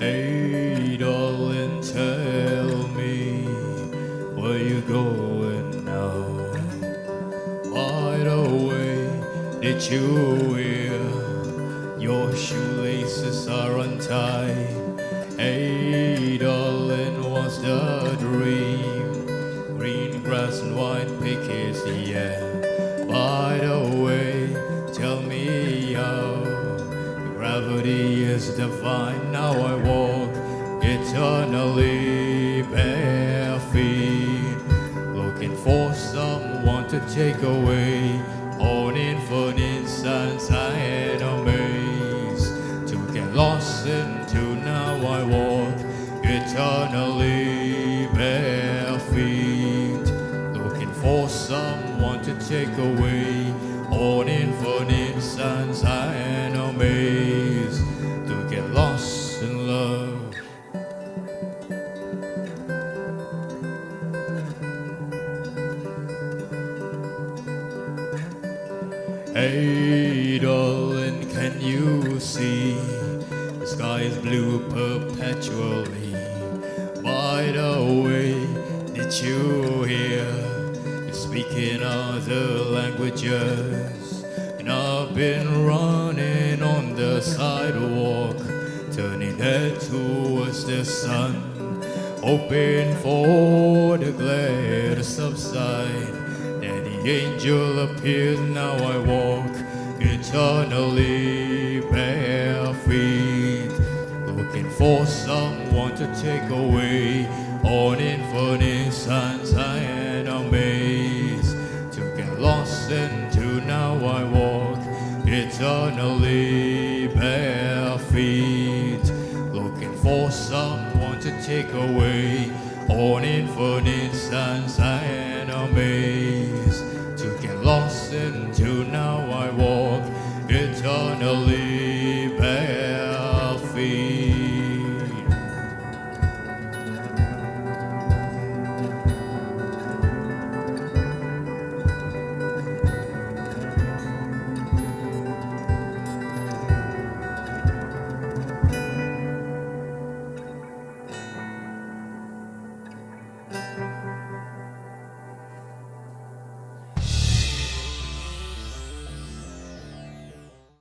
Hey darling, tell me where you going now. By the way, did you hear your shoelaces are untied? Hey darling, what's the dream? Green grass and white pickets, yeah. By the way, tell me how gravity is divine. Now I walk eternally bare feet, looking for someone to take away all infinite signs I had amazed. To get lost into now I walk eternally bare feet, looking for someone to take away all infinite signs I had amazed. To get lost in love. Hey darling, can you see the sky is blue perpetually? By the way, did you hear you speaking other languages? And I've been running on the sidewalk, turning head towards the sun, hoping for the glare to subside. Then the angel appears, now I walk eternally bare feet, looking for someone to take away all infinite signs I had amazed. To get lost into now I walk eternally bare feet, looking for someone to take away all infinite signs I had amazed. To get lost into now I walk